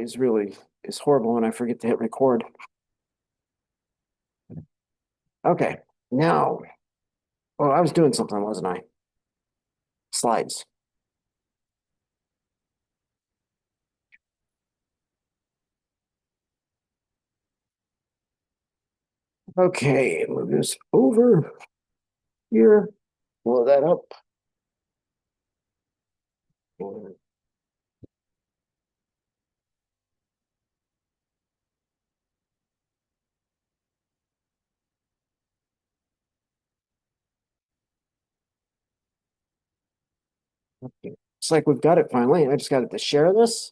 is horrible when I forget to hit record. Okay, now, oh, I was doing something, wasn't I? Slides. Okay, move this over here, blow that up. Okay. It's like we've got it finally. I just got it to share this.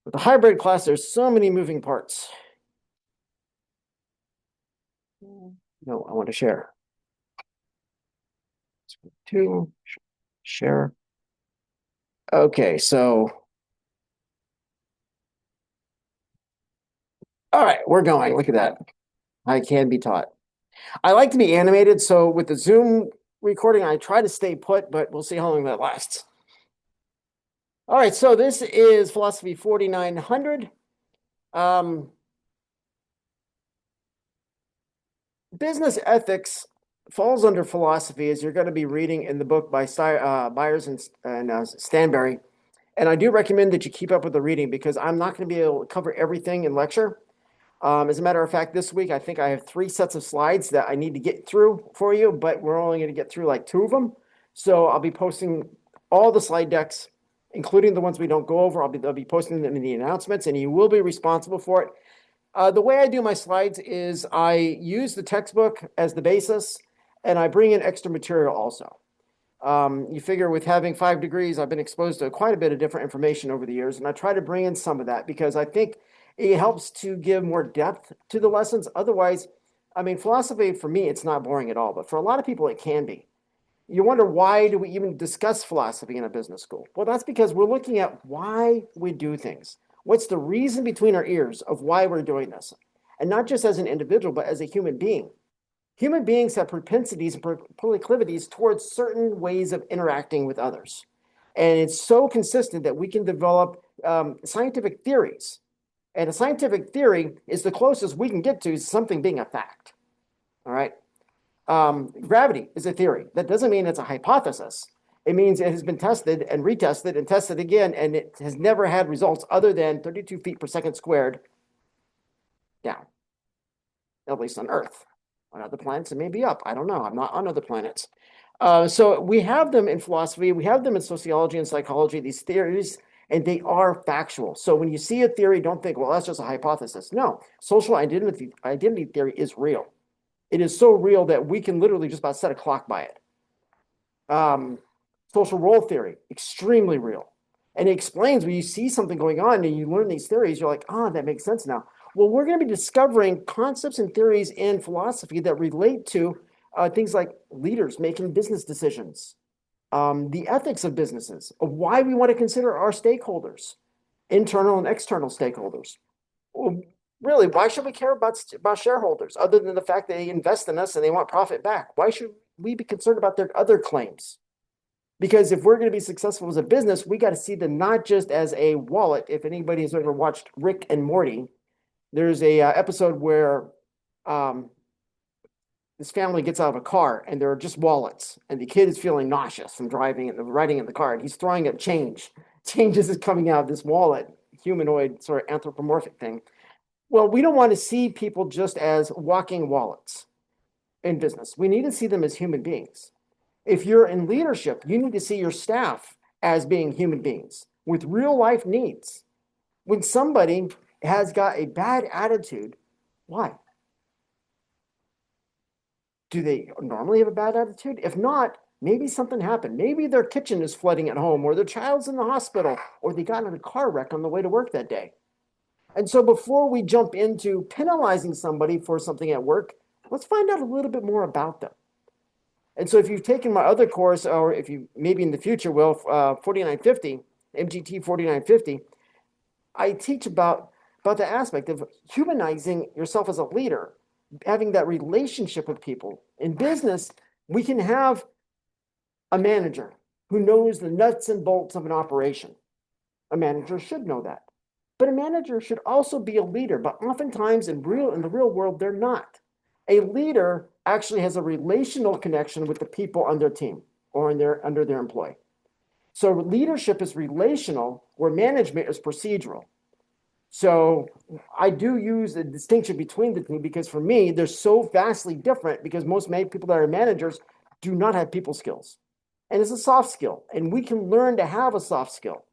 With the hybrid class, there's so many moving parts. No, I want to share. Two, share. Okay, so, all right, we're going. Look at that. I can be taught. I like to be animated, so with the Zoom recording, I try to stay put, but we'll see how long that lasts. All right, so this is Philosophy 4900. Business ethics falls under philosophy, as you're going to be reading in the book by Byers and Stanberry. And I do recommend that you keep up with the reading because I'm not going to be able to cover everything in lecture. As a matter of fact, this week, I think I have 3 sets of slides that I need to get through for you, but we're only going to get through like 2 of them. So I'll be posting all the slide decks, including the ones we don't go over. I'll be posting them in the announcements, and you will be responsible for it. The way I do my slides is I use the textbook as the basis, and I bring in extra material also. You figure with having 5 degrees, I've been exposed to quite a bit of different information over the years, and I try to bring in some of that because I think it helps to give more depth to the lessons. Otherwise, I mean, philosophy for me, it's not boring at all, but for a lot of people, it can be. You wonder, why do we even discuss philosophy in a business school? Well, that's because we're looking at why we do things. What's the reason between our ears of why we're doing this? And not just as an individual, but as a human being. Human beings have propensities and proclivities towards certain ways of interacting with others. And it's so consistent that we can develop scientific theories. And a scientific theory is the closest we can get to something being a fact. All right. Gravity is a theory. That doesn't mean it's a hypothesis. It means it has been tested and retested and tested again, and it has never had results other than 32 feet per second squared down, at least on Earth. On other planets, it may be up. I don't know. I'm not on other planets. So we have them in philosophy. We have them in sociology and psychology, these theories, and they are factual. So when you see a theory, don't think, well, that's just a hypothesis. No, social identity theory is real. It is so real that we can literally just about set a clock by it. Social role theory, extremely real. And it explains when you see something going on and you learn these theories, you're like, oh, that makes sense now. Well, we're going to be discovering concepts and theories in philosophy that relate to things like leaders making business decisions, the ethics of businesses, of why we want to consider our stakeholders, internal and external stakeholders. Well, really, why should we care about shareholders other than the fact that they invest in us and they want profit back? Why should we be concerned about their other claims? Because if we're going to be successful as a business, we got to see them not just as a wallet. If anybody has ever watched Rick and Morty, there's a episode where this family gets out of a car and there are just wallets, and the kid is feeling nauseous from driving and riding in the car, and he's throwing up change. Changes is coming out of this wallet, humanoid sort of anthropomorphic thing. Well, we don't want to see people just as walking wallets in business. We need to see them as human beings. If you're in leadership, you need to see your staff as being human beings with real life needs. When somebody has got a bad attitude, why? Do they normally have a bad attitude? If not, maybe something happened. Maybe their kitchen is flooding at home, or their child's in the hospital, or they got in a car wreck on the way to work that day. And so before we jump into penalizing somebody for something at work, let's find out a little bit more about them. And so if you've taken my other course, or if you maybe in the future will, 4950, MGT 4950, I teach about the aspect of humanizing yourself as a leader, having that relationship with people. In business, we can have a manager who knows the nuts and bolts of an operation. A manager should know that. But a manager should also be a leader, but oftentimes in the real world, they're not. A leader actually has a relational connection with the people on their team or under their employee. So leadership is relational, where management is procedural. So I do use a distinction between the two because for me, they're so vastly different because most people that are managers do not have people skills. And it's a soft skill, and we can learn to have a soft skill.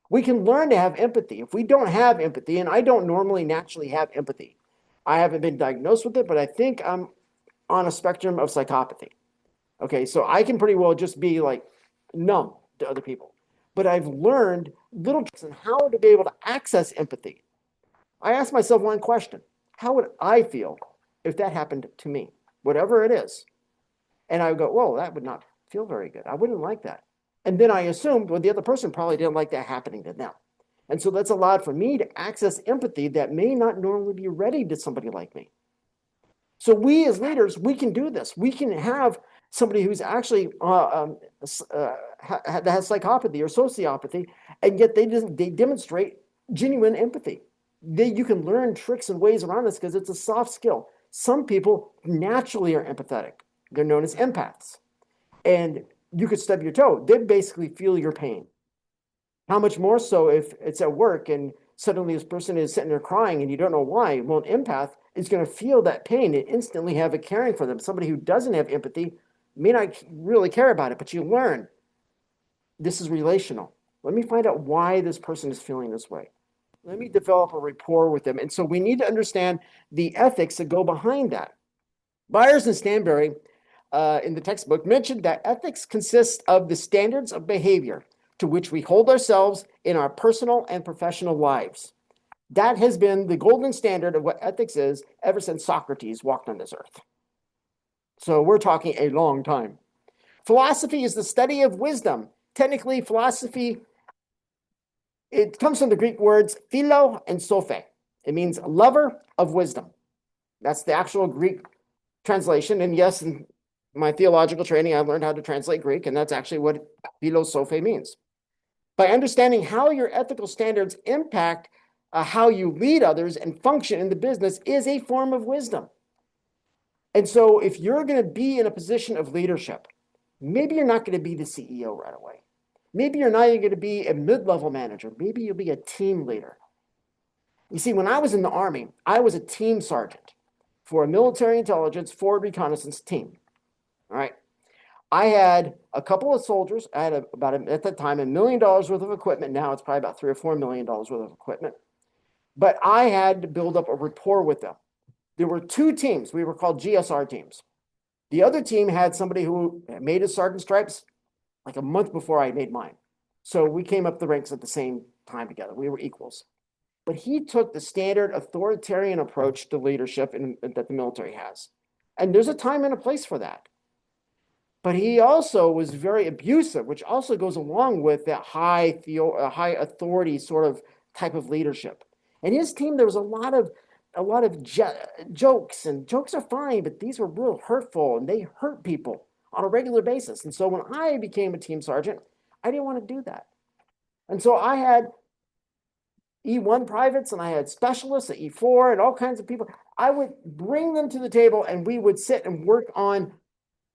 We can learn to have empathy. If we don't have empathy, and I don't normally naturally have empathy, I haven't been diagnosed with it, but I think I'm on a spectrum of psychopathy. Okay, so I can pretty well just be like numb to other people. But I've learned little tricks on how to be able to access empathy. I ask myself one question: how would I feel if that happened to me, whatever it is? And I would go, whoa, that would not feel very good. I wouldn't like that. And then I assumed, well, the other person probably didn't like that happening to them. And so that's allowed for me to access empathy that may not normally be ready to somebody like me. So we as leaders, we can do this. We can have somebody who's actually that has psychopathy or sociopathy, and yet they demonstrate genuine empathy. You can learn tricks and ways around this because it's a soft skill. Some people naturally are empathetic. They're known as empaths. And you could stub your toe. They basically feel your pain. How much more so if it's at work and suddenly this person is sitting there crying and you don't know why? Well, an empath is going to feel that pain and instantly have a caring for them. Somebody who doesn't have empathy may not really care about it, but you learn this is relational. Let me find out why this person is feeling this way. Let me develop a rapport with them. And so we need to understand the ethics that go behind that. Byers and Stanberry in the textbook mentioned that ethics consists of the standards of behavior to which we hold ourselves in our personal and professional lives. That has been the golden standard of what ethics is ever since Socrates walked on this earth. So we're talking a long time. Philosophy is the study of wisdom. Technically, philosophy, it comes from the Greek words philo and sophe. It means lover of wisdom. That's the actual Greek translation. And yes, in my theological training, I learned how to translate Greek, and that's actually what philosophe means. By understanding how your ethical standards impact how you lead others and function in the business is a form of wisdom. And so if you're going to be in a position of leadership, maybe you're not going to be the CEO right away. Maybe you're not even going to be a mid-level manager. Maybe you'll be a team leader. You see, when I was in the Army, I was a team sergeant for a military intelligence forward reconnaissance team. All right. I had a couple of soldiers. I had at that time, $1 million worth of equipment. Now it's probably about $3 or $4 million worth of equipment. But I had to build up a rapport with them. There were two teams. We were called GSR teams. The other team had somebody who made his sergeant stripes like a month before I made mine. So we came up the ranks at the same time together. We were equals. But he took the standard authoritarian approach to leadership that the military has. And there's a time and a place for that. But he also was very abusive, which also goes along with that high authority sort of type of leadership. And his team, there was a lot of jokes, and jokes are fine, but these were real hurtful, and they hurt people on a regular basis. And so when I became a team sergeant, I didn't want to do that. And so I had E1 privates and I had specialists at E4 and all kinds of people. I would bring them to the table and we would sit and work on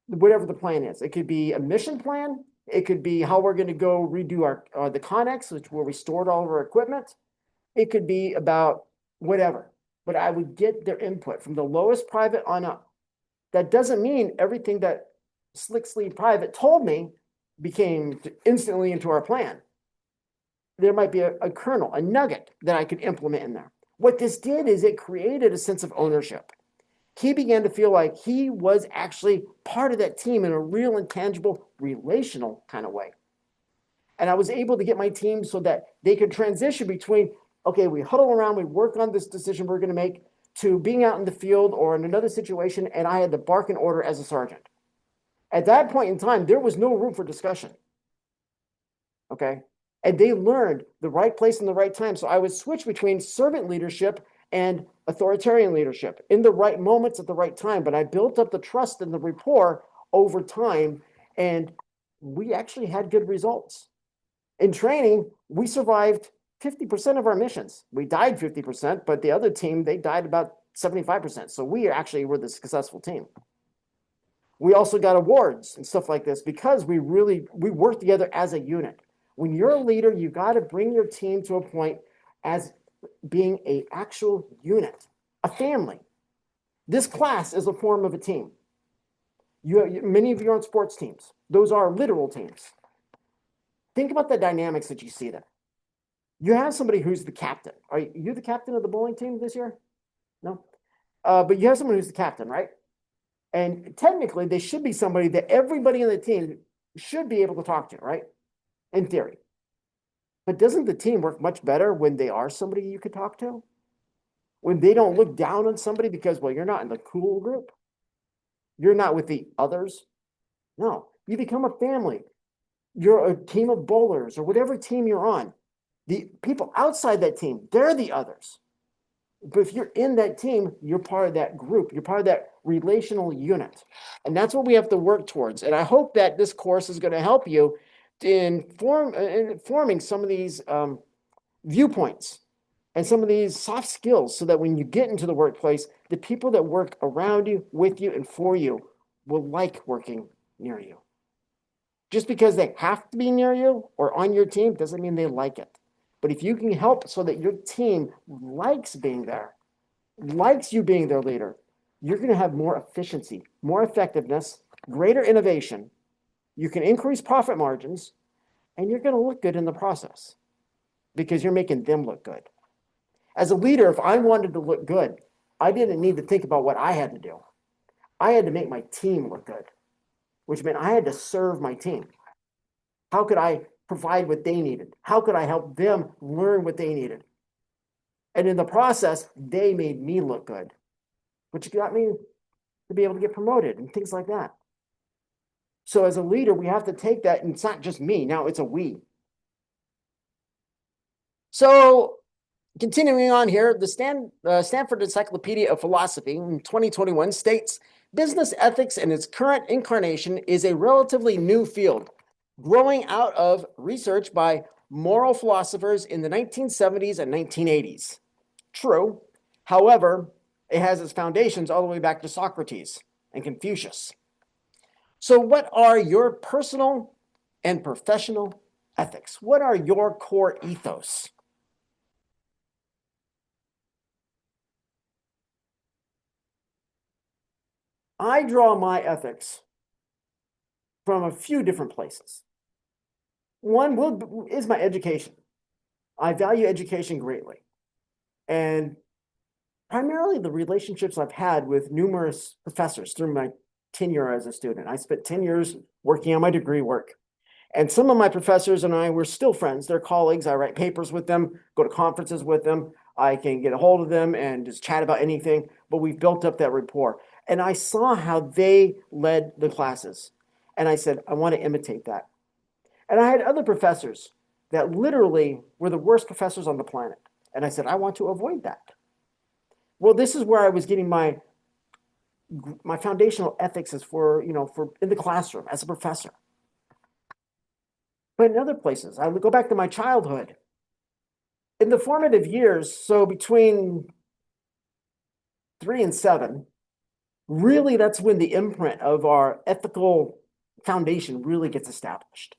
whatever the plan is. It could be a mission plan. It could be how we're going to go redo the Connex, where we stored all of our equipment. It could be about whatever. But I would get their input from the lowest private on up. That doesn't mean everything that Slick Sleeve Private told me became instantly into our plan. There might be a kernel, a nugget that I could implement in there. What this did is it created a sense of ownership. He began to feel like he was actually part of that team in a real intangible relational kind of way. And I was able to get my team so that they could transition between, okay, we huddle around, we work on this decision we're going to make, to being out in the field or in another situation, and I had to bark an order as a sergeant. At that point in time, there was no room for discussion. Okay? And they learned the right place and the right time. So I would switch between servant leadership and authoritarian leadership in the right moments at the right time. But I built up the trust and the rapport over time, and we actually had good results. In training, we survived 50% of our missions. We died 50%, but the other team, they died about 75%. So we actually were the successful team. We also got awards and stuff like this because we work together as a unit. When you're a leader, you got to bring your team to a point as being an actual unit, a family. This class is a form of a team. Many of you are on sports teams. Those are literal teams. Think about the dynamics that you see there. You have somebody who's the captain. Are you the captain of the bowling team this year? No. But you have someone who's the captain, right? And technically, they should be somebody that everybody on the team should be able to talk to, right? In theory. But doesn't the team work much better when they are somebody you could talk to? When they don't look down on somebody because, well, you're not in the cool group. You're not with the others. No, you become a family. You're a team of bowlers or whatever team you're on. The people outside that team, they're the others. But if you're in that team, you're part of that group. You're part of that relational unit. And that's what we have to work towards. And I hope that this course is going to help you in forming some of these viewpoints and some of these soft skills so that when you get into the workplace, the people that work around you, with you, and for you will like working near you. Just because they have to be near you or on your team doesn't mean they like it. But if you can help so that your team likes being there, likes you being their leader, you're going to have more efficiency, more effectiveness, greater innovation. You can increase profit margins, and you're going to look good in the process because you're making them look good. As a leader, if I wanted to look good, I didn't need to think about what I had to do. I had to make my team look good, which meant I had to serve my team. How could I provide what they needed? How could I help them learn what they needed? And in the process, they made me look good, which got me to be able to get promoted and things like that. So as a leader, we have to take that, and it's not just me. Now it's a we. So continuing on here, the Stanford Encyclopedia of Philosophy in 2021 states, business ethics in its current incarnation is a relatively new field, growing out of research by moral philosophers in the 1970s and 1980s. True. However, it has its foundations all the way back to Socrates and Confucius. So what are your personal and professional ethics? What are your core ethos? I draw my ethics from a few different places. One is my education. I value education greatly. And primarily the relationships I've had with numerous professors through my tenure as a student. I spent 10 years working on my degree work. And some of my professors and I were still friends. They're colleagues. I write papers with them, go to conferences with them. I can get a hold of them and just chat about anything. But we've built up that rapport. And I saw how they led the classes. And I said, I want to imitate that. And I had other professors that literally were the worst professors on the planet. And I said, I want to avoid that. Well, this is where I was getting my foundational ethics is for in the classroom as a professor. But in other places, I would go back to my childhood. In the formative years, so between 3 and 7, really that's when the imprint of our ethical foundation really gets established.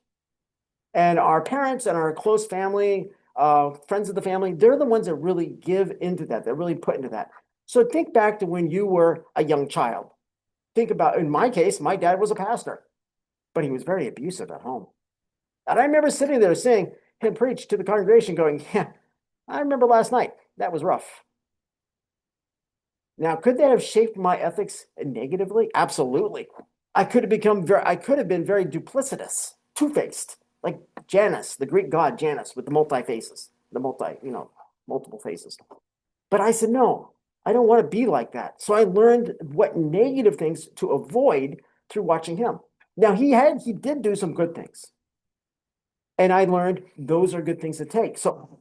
And our parents and our close family, friends of the family, they're the ones that really give into that, that really put into that. So think back to when you were a young child. Think about, in my case, my dad was a pastor, but he was very abusive at home. And I remember sitting there seeing him preach to the congregation going, yeah, I remember last night. That was rough. Now, could that have shaped my ethics negatively? Absolutely. I could have been very duplicitous, two-faced, like Janus, the Greek god Janus with the multiple faces. But I said, no, I don't want to be like that. So I learned what negative things to avoid through watching him. Now he did do some good things. And I learned those are good things to take. So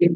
Yeah.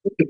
Okay.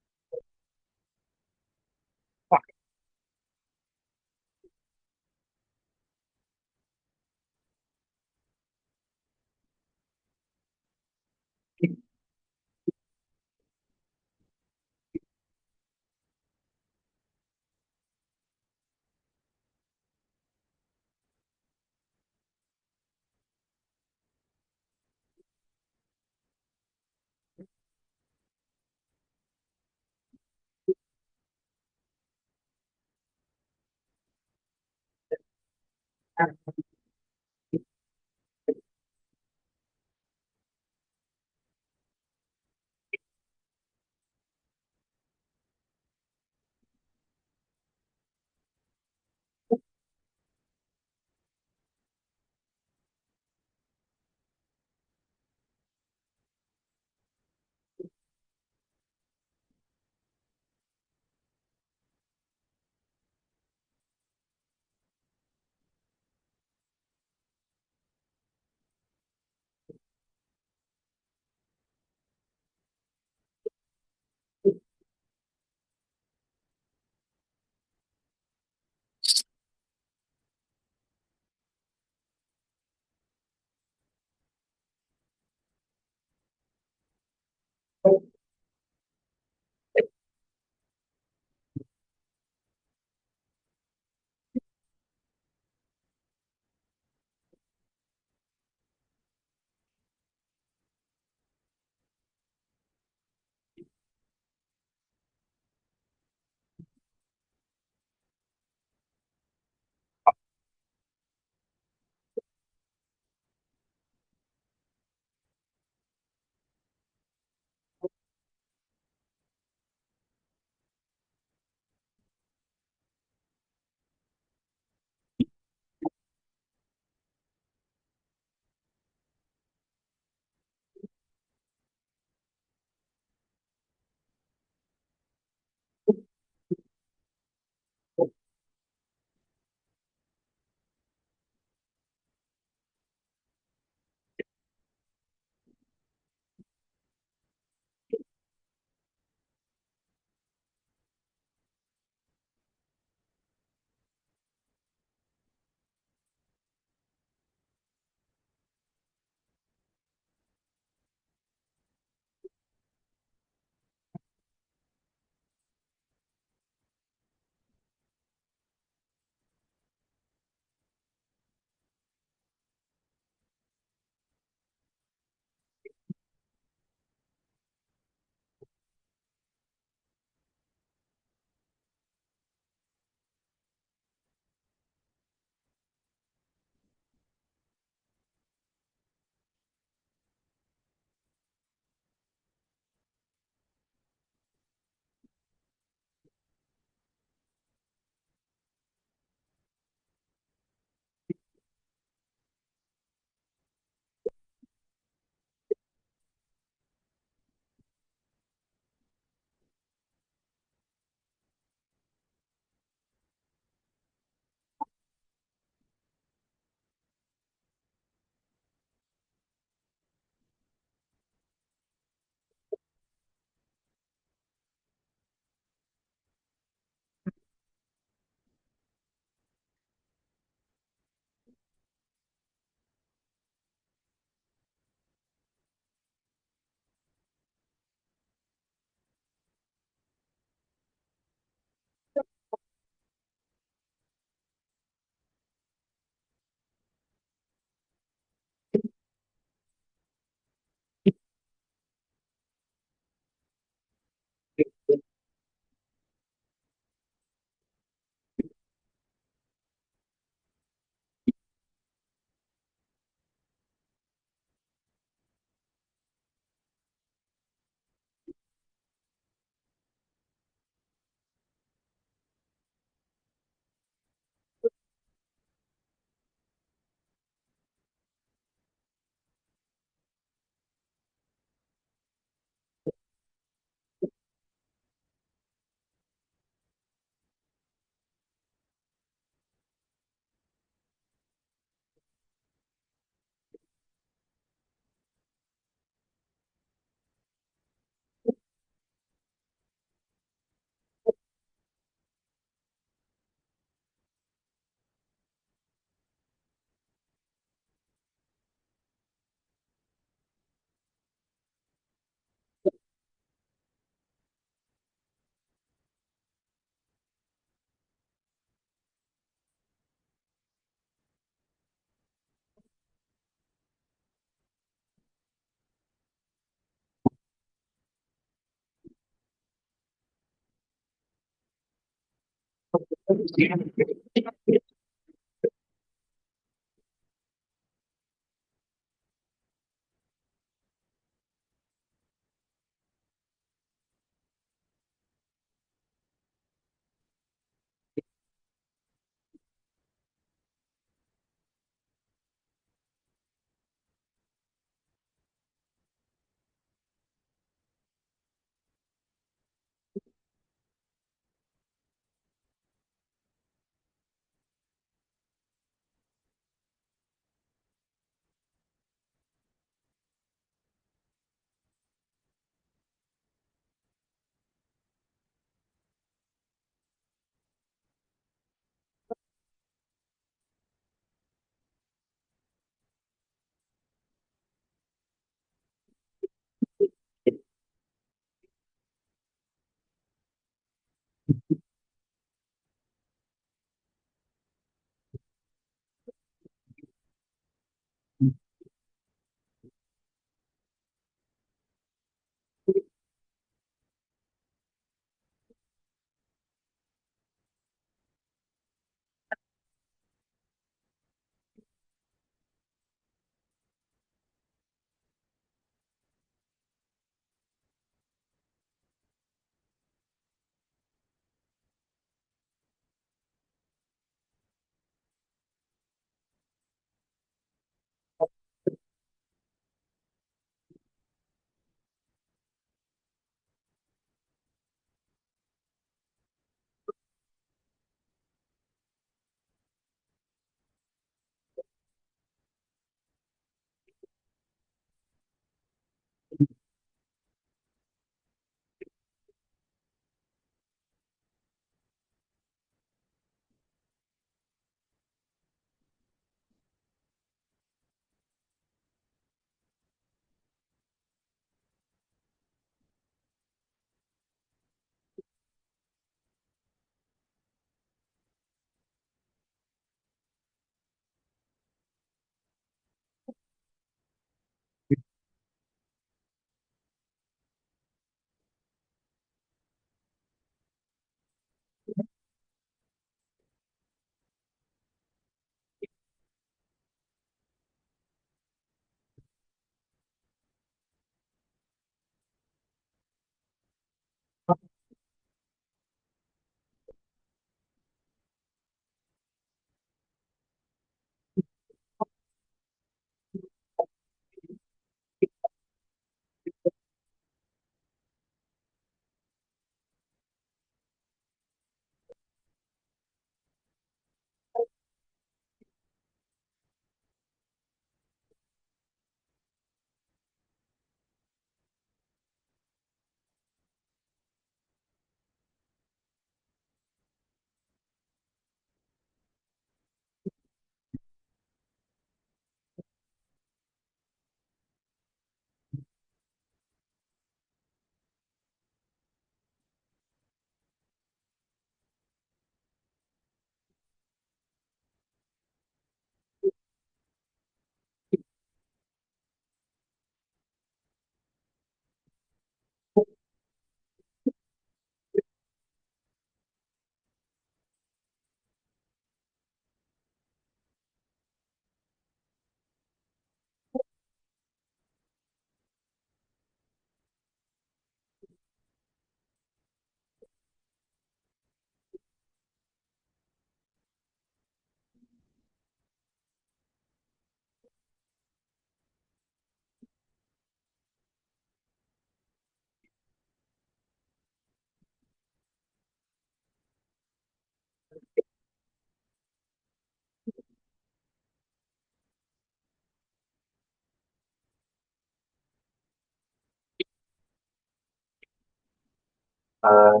Uh,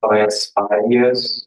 last 5 years.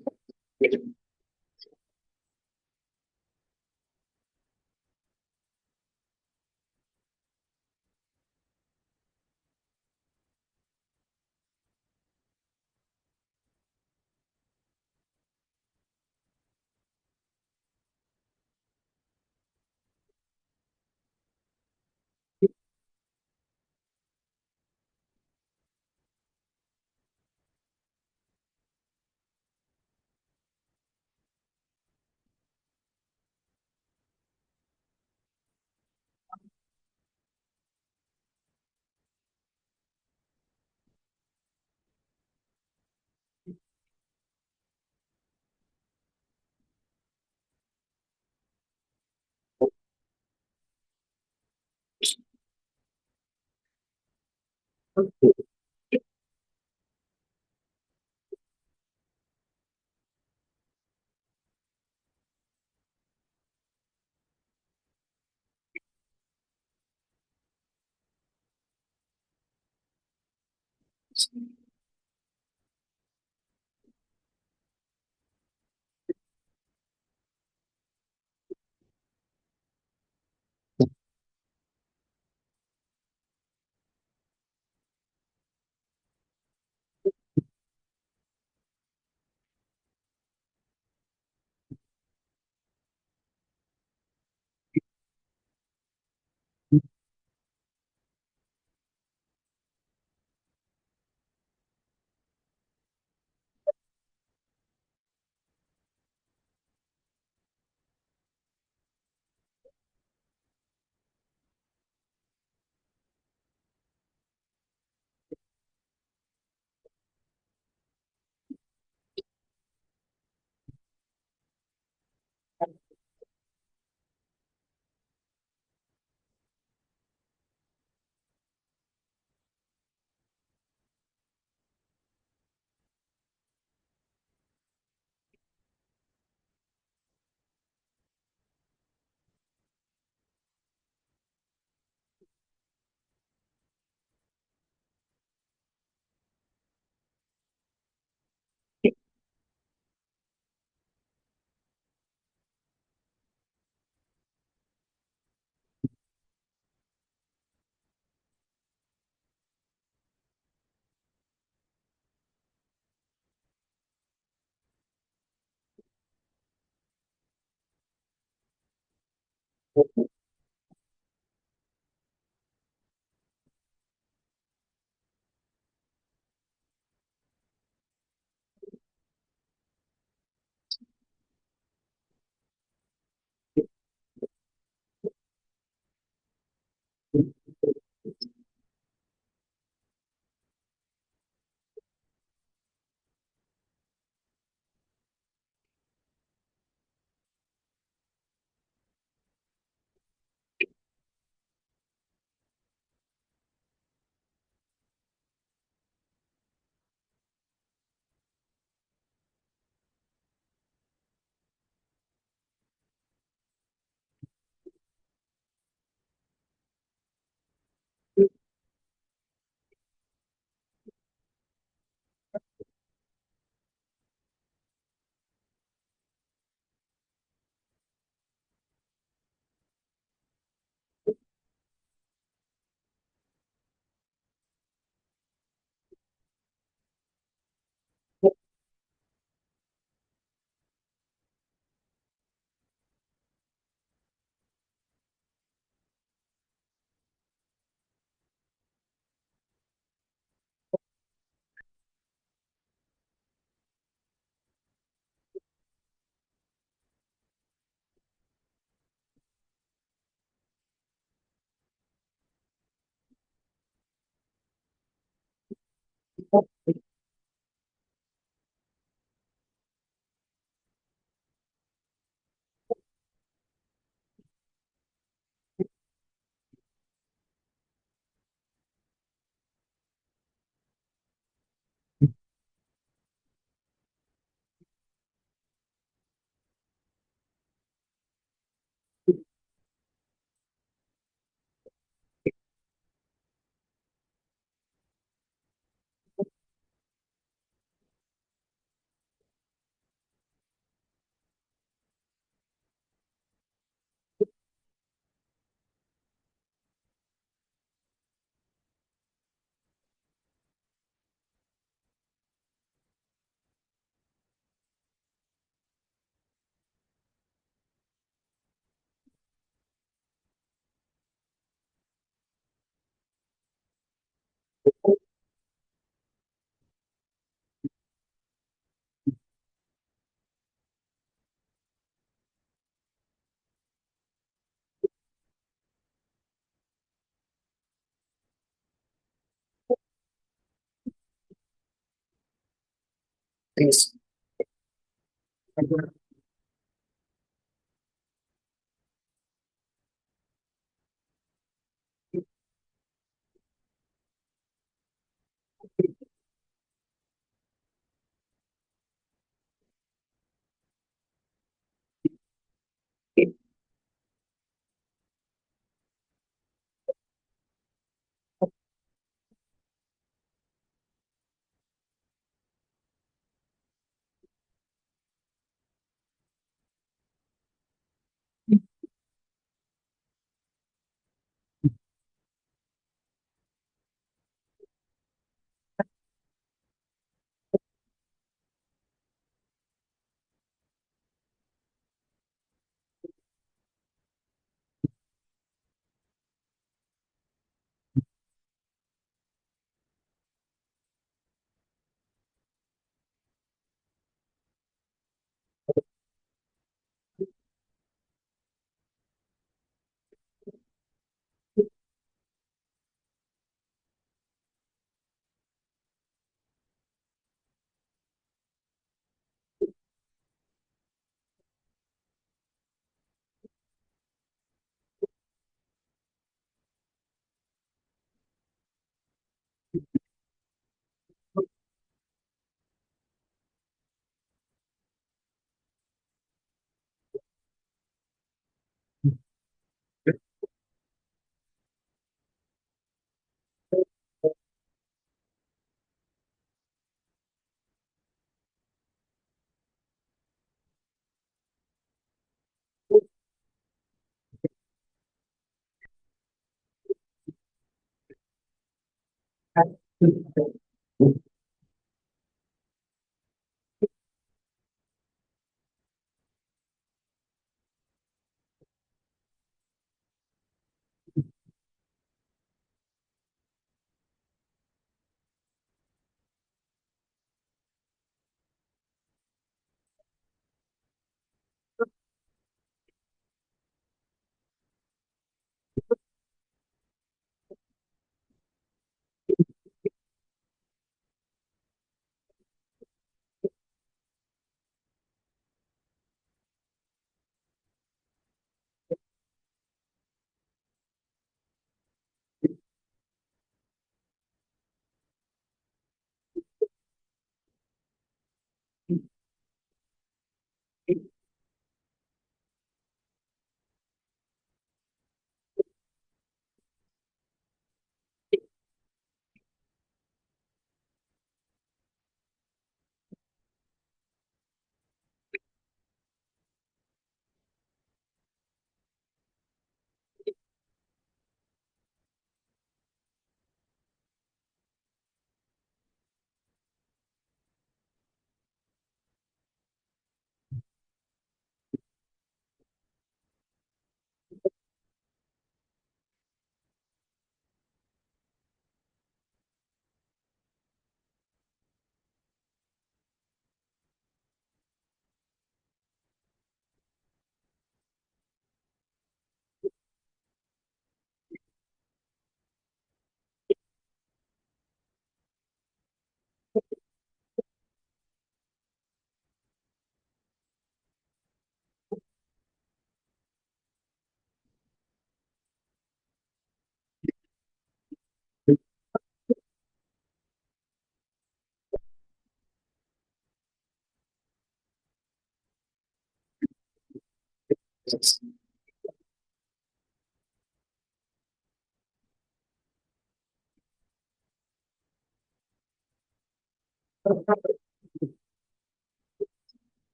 Peace.